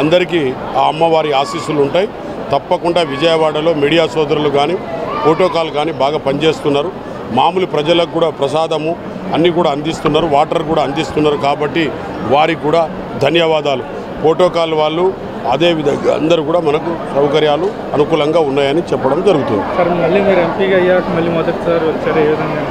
అందరికీ ఆ అమ్మవారి ఆశీస్సులు ఉంటాయి. తప్పకుండా విజయవాడలో మీడియా సోదరులు కానీ ప్రోటోకాల్ కానీ బాగా పనిచేస్తున్నారు. మామూలు ప్రజలకు కూడా ప్రసాదము అన్నీ కూడా అందిస్తున్నారు, వాటర్ కూడా అందిస్తున్నారు. కాబట్టి వారికి కూడా ధన్యవాదాలు. ప్రోటోకాల్ వాళ్ళు అదేవిధంగా అందరూ కూడా మనకు సౌకర్యాలు అనుకూలంగా ఉన్నాయని చెప్పడం జరుగుతుంది. సార్ మళ్ళీ మీరు ఎంపీగా అయ్యాక మళ్ళీ మొదటిసారి వచ్చారు, ఏ విధంగా?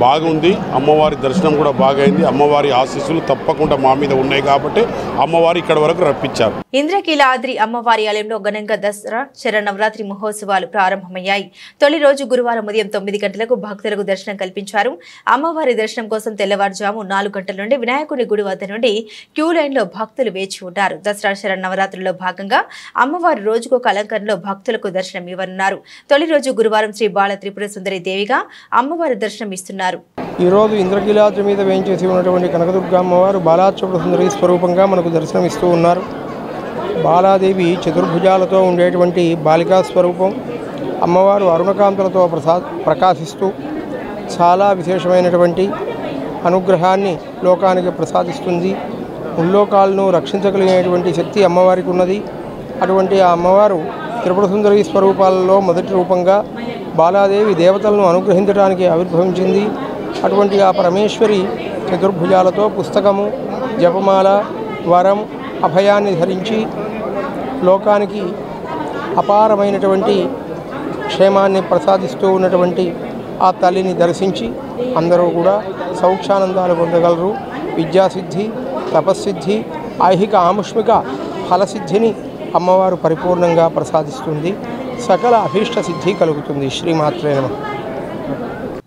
బాగుంది. అమ్మవారి దర్శనం కూడా బాగైంది. అమ్మవారి ఆశీస్సులు తప్పకుండా మా మీద ఉన్నాయి కాబట్టి అమ్మవారి ఇక్కడ వరకు రప్పించారు. ఇంద్రకీలాద్రి అమ్మవారి ఆలయంలో ఘనంగా దసరా శరన్నవరాత్రి మహోత్సవాలు ప్రారంభమయ్యాయి. తొలి రోజు గురువారం ఉదయం 9 గంటలకు భక్తులకు దర్శనం కల్పించారు. అమ్మవారి దర్శనం కోసం తెల్లవారుజాము 4 గంటల నుండి వినాయకుని గుడి వద్ద నుండి క్యూ లైన్లో భక్తులు వేచి ఉన్నారు. దసరా శరన్నవరాత్రుల్లో భాగంగా అమ్మవారి రోజుకొక అలంకరణలో భక్తులకు దర్శనం ఇవ్వనున్నారు. తొలి రోజు గురువారం శ్రీ బాల త్రిపుర సుందరి దేవిగా అమ్మవారి దర్శనం ఇస్తున్నారు. ఈరోజు ఇంద్రకీలాద్రి మీద వేయించేసి ఉన్నటువంటి కనకదుర్గ అమ్మవారు బాలాత్రిపుర సుందరి స్వరూపంగా మనకు దర్శనమిస్తూ ఉన్నారు. బాలాదేవి చతుర్భుజాలతో ఉండేటువంటి బాలికా స్వరూపం. అమ్మవారు అరుణకాంతులతో ప్రకాశిస్తూ చాలా విశేషమైనటువంటి అనుగ్రహాన్ని లోకానికి ప్రసాదిస్తుంది. ముల్లోకాలను రక్షించగలిగినటువంటి శక్తి అమ్మవారికి ఉన్నది. అటువంటి ఆ అమ్మవారు త్రిపుర సుందరి స్వరూపాలలో మొదటి రూపంగా బాలాదేవి దేవతలను అనుగ్రహించడానికి ఆవిర్భవించింది. అటువంటి ఆ పరమేశ్వరి చతుర్భుజాలతో పుస్తకము, జపమాల, వరం, అభయాన్ని ధరించి లోకానికి అపారమైనటువంటి క్షేమాన్ని ప్రసాదిస్తూ ఉన్నటువంటి ఆ తల్లిని దర్శించి అందరూ కూడా సౌఖ్యానందాలు పొందగలరు. విద్యాసిద్ధి, తపస్సిద్ధి, ఐహిక ఆముష్మిక ఫలసిద్ధిని అమ్మవారు పరిపూర్ణంగా ప్రసాదిస్తుంది. సకల అభీష్ట సిద్ధి కలుగుతుంది. శ్రీమాత్రే నమః.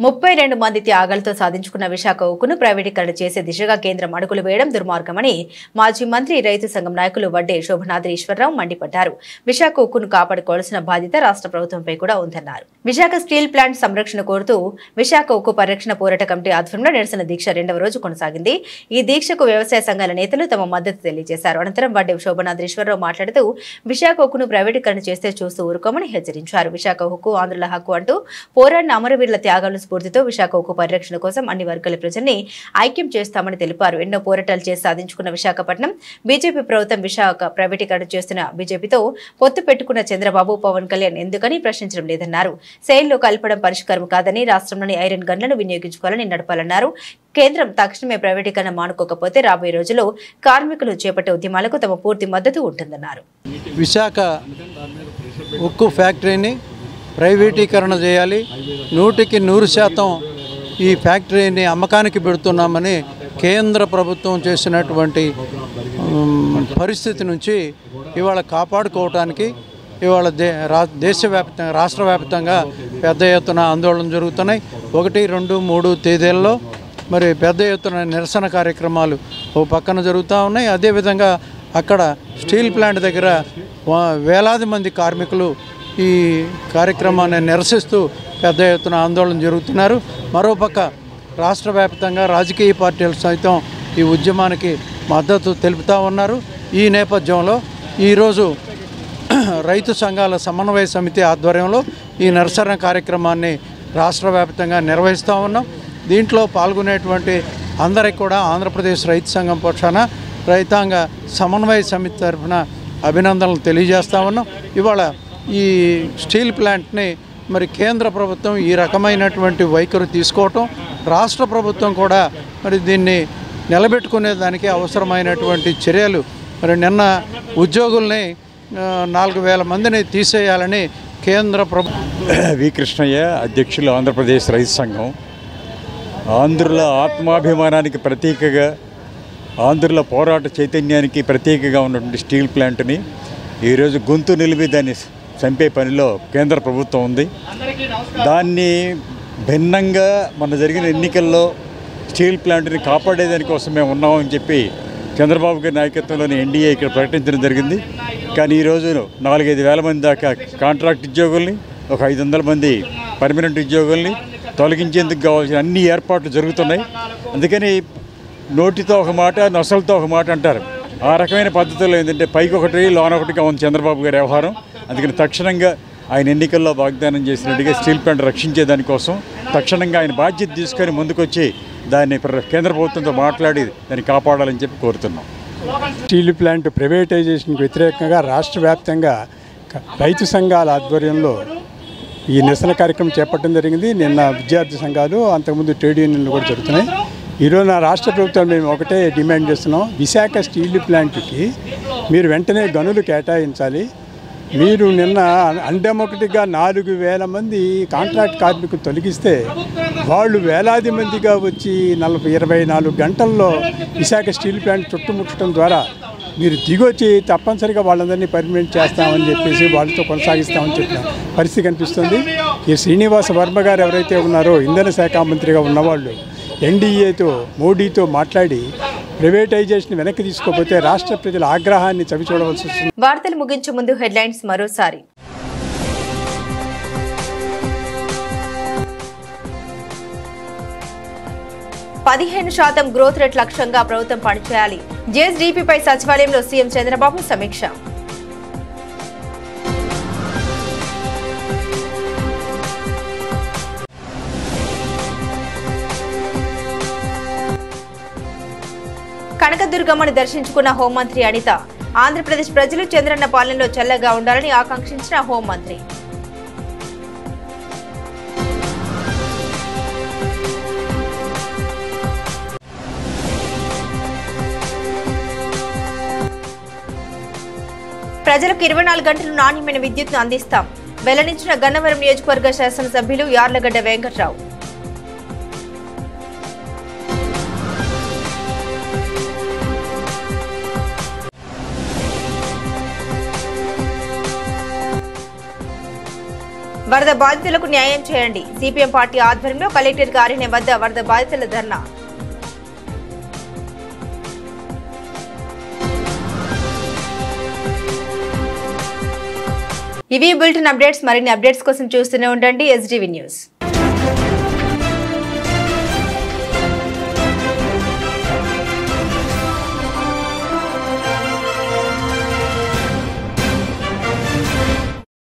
32 మంది త్యాగాలతో సాధించుకున్న విశాఖ ఉక్కును ప్రైవేటీకరణ చేసే దిశగా కేంద్రం అడుగులు వేయడం దుర్మార్గమని మాజీ మంత్రి రైతు సంఘం నాయకులు వడ్డే శోభనాద్రి ఈశ్వరరావు మండిపడ్డారు. విశాఖ ఉక్కును కాపాడుకోవాల్సిన బాధ్యత రాష్ట్ర ప్రభుత్వంపై కూడా ఉందన్నారు. విశాఖ స్టీల్ ప్లాంట్ సంరక్షణ కోరుతూ విశాఖ ఉక్కు పరిరక్షణ పోరాట కమిటీ ఆధ్వర్యంలో నిరసన దీక్ష 2వ రోజు కొనసాగింది. ఈ దీక్షకు వ్యవసాయ సంఘాల నేతలు తమ మద్దతు తెలియజేశారు. అనంతరం వడ్డే శోభనాద్రి ఈశ్వరరావు మాట్లాడుతూ విశాఖ ఉక్కును ప్రైవేటీకరణ చేస్తే చూస్తూ ఊరుకోమని హెచ్చరించారు. విశాఖ ఉక్కు ఆంధ్రుల హక్కు అంటూ పోరాడిన అమరవీరుల త్యాగాలను స్ఫూర్తితో విశాఖ ఉక్కు పరిరక్షణ కోసం అన్ని వర్గాల ప్రజల్ని ఐక్యం చేస్తామని తెలిపారు. ఎన్నో పోరాటాలు చేసి సాధించుకున్న విశాఖపట్నం బీజేపీ ప్రభుత్వం విశాఖ ప్రైవేటీకరణ చేస్తున్న బీజేపీతో పొత్తు పెట్టుకున్న చంద్రబాబు, పవన్ కళ్యాణ్ ఎందుకని ప్రశ్నించడం లేదన్నారు. సెయిల్లో కలపడం పరిష్కారం కాదని రాష్ట్రంలోని ఐరన్ గన్లను వినియోగించుకోవాలని నడపాలన్నారు. కేంద్రం తక్షణమే ప్రైవేటీకరణ మానుకోకపోతే రాబోయే రోజుల్లో కార్మికులు చేపట్టే ఉద్యమాలకు తమ పూర్తి మద్దతు ఉంటుందన్నారు. విశాఖ ఉక్కు ఫ్యాక్టరీని ప్రైవేటీకరణ చేయాలి. 100% ఈ ఫ్యాక్టరీని అమ్మకానికి పెడుతున్నామని కేంద్ర ప్రభుత్వం చేసినటువంటి పరిస్థితి నుంచి ఇవాళ కాపాడుకోవటానికి ఇవాళ దేశవ్యాప్తంగా రాష్ట్ర వ్యాప్తంగా పెద్ద ఎత్తున ఆందోళన జరుగుతున్నాయి. 1, 2, 3 తేదీల్లో మరి పెద్ద ఎత్తున నిరసన కార్యక్రమాలు ఓ పక్కన జరుగుతూ ఉన్నాయి. అదేవిధంగా అక్కడ స్టీల్ ప్లాంట్ దగ్గర వేలాది మంది కార్మికులు ఈ కార్యక్రమాన్ని నిరసిస్తూ పెద్ద ఎత్తున ఆందోళన జరుగుతున్నారు. మరోపక్క రాష్ట్ర వ్యాప్తంగా రాజకీయ పార్టీలు సైతం ఈ ఉద్యమానికి మద్దతు తెలుపుతూ ఉన్నారు. ఈ నేపథ్యంలో ఈరోజు రైతు సంఘాల సమన్వయ సమితి ఆధ్వర్యంలో ఈ నిరసన కార్యక్రమాన్ని రాష్ట్ర వ్యాప్తంగా నిర్వహిస్తూ ఉన్నాం. దీంట్లో పాల్గొనేటువంటి అందరికీ కూడా ఆంధ్రప్రదేశ్ రైతు సంఘం పక్షాన రైతాంగ సమన్వయ సమితి తరఫున అభినందనలు తెలియజేస్తూ ఉన్నాం. ఇవాళ ఈ స్టీల్ ప్లాంట్ని మరి కేంద్ర ప్రభుత్వం ఈ రకమైనటువంటి వైఖరి తీసుకోవటం, రాష్ట్ర ప్రభుత్వం కూడా మరి దీన్ని నిలబెట్టుకునే దానికి అవసరమైనటువంటి చర్యలు మరి నిన్న ఉద్యోగుల్ని 4000 మందిని తీసేయాలని కేంద్ర ప్రభుత్వం వి కృష్ణయ్య అధ్యక్షులు ఆంధ్రప్రదేశ్ రైతు సంఘం. ఆంధ్రుల ఆత్మాభిమానానికి ప్రతీకగా, ఆంధ్రుల పోరాట చైతన్యానికి ప్రతీకగా ఉన్నటువంటి స్టీల్ ప్లాంట్ని ఈరోజు గొంతు నిలిపి దాన్ని చంపే పనిలో కేంద్ర ప్రభుత్వం ఉంది. దాన్ని భిన్నంగా మన జరిగిన ఎన్నికల్లో స్టీల్ ప్లాంట్ని కాపాడేదానికోసం మేము ఉన్నామని చెప్పి చంద్రబాబు గారి నాయకత్వంలోని ఎన్డీఏ ఇక్కడ ప్రకటించడం జరిగింది. కానీ ఈరోజు 4-5 వేల మంది దాకా కాంట్రాక్ట్ ఉద్యోగుల్ని, ఒక 500 మంది పర్మనెంట్ ఉద్యోగుల్ని తొలగించేందుకు కావాల్సిన అన్ని ఏర్పాట్లు జరుగుతున్నాయి. అందుకని నోటితో ఒక మాట, నొసలతో ఒక మాట అంటారు. ఆ రకమైన పద్ధతుల్లో ఏంటంటే పైకి ఒకటి లోనొకటిగా ఉంది చంద్రబాబు గారి వ్యవహారం. అందుకని తక్షణంగా ఆయన ఎన్నికల్లో వాగ్దానం చేసినట్టుగా స్టీల్ ప్లాంట్ రక్షించేదానికోసం తక్షణంగా ఆయన బాధ్యత తీసుకొని ముందుకొచ్చి దాన్ని కేంద్ర ప్రభుత్వంతో మాట్లాడి దాన్ని కాపాడాలని చెప్పి కోరుతున్నాం. స్టీల్ ప్లాంట్ ప్రైవేటైజేషన్కి వ్యతిరేకంగా రాష్ట్ర వ్యాప్తంగా రైతు సంఘాల ఆధ్వర్యంలో ఈ నిరసన కార్యక్రమం చేపట్టడం జరిగింది. నిన్న విద్యార్థి సంఘాలు, అంతకుముందు ట్రేడ్ యూనియన్లు కూడా జరుగుతున్నాయి. ఈరోజు నా రాష్ట్ర ప్రభుత్వం మేము ఒకటే డిమాండ్ చేస్తున్నాం, విశాఖ స్టీల్ ప్లాంట్కి మీరు వెంటనే గనులు కేటాయించాలి. మీరు నిన్న అండెమొకటిగా 4,000 మంది కాంట్రాక్ట్ కార్మికులు తొలగిస్తే వాళ్ళు వేలాది మందిగా వచ్చి 24 గంటల్లో విశాఖ స్టీల్ ప్లాంట్ చుట్టుముట్టడం ద్వారా మీరు దిగొచ్చి తప్పనిసరిగా వాళ్ళందరినీ పర్మనెంట్ చేస్తామని చెప్పేసి వాళ్ళతో కొనసాగిస్తామని చెప్పిన పరిస్థితి కనిపిస్తుంది. ఈ శ్రీనివాస వర్మ గారు ఎవరైతే ఉన్నారో ఇంధన శాఖ మంత్రిగా ఉన్నవాళ్ళు ఎన్డీఏతో, మోడీతో మాట్లాడి ప్రైవేటైజేషన్ వెనక్కి తీసుకోకపోతే రాష్ట్ర ప్రజల ఆగ్రహాన్ని చవిచూడవలసి వస్తుంది. వార్తలు ముగించే ముందు హెడ్లైన్స్ మరోసారి. %15 గ్రోత్ రేట్ లక్ష్యంగా ప్రభుత్వం పనిచేయాలి. జీఎస్డీపీపై సచివాలయంలో సీఎం చంద్రబాబు సమీక్ష. కనకదుర్గమ్మను దర్శించుకున్న హోంమంత్రి అనిత. ఆంధ్రప్రదేశ్ ప్రజలు చంద్రన్న పాలనలో చల్లగా ఉండాలని ఆకాంక్షించిన హోంమంత్రి. ప్రజలకు 24 గంటలు నాణ్యమైన విద్యుత్ను అందిస్తాం. వెల్లడించిన గన్నవరం నియోజకవర్గ శాసనసభ్యులు యార్లగడ్డ వెంకట్రావు. వరద బాధితులకు న్యాయం చేయండి. సిపిఎం పార్టీ ఆధ్వర్యంలో కలెక్టర్ కార్యాలయం వద్ద వరద బాధితుల ధర్నా. ఇవి బులెటిన్ అప్డేట్స్. మరిన్ని అప్డేట్స్ కోసం చూస్తూనే ఉండండి SDV న్యూస్.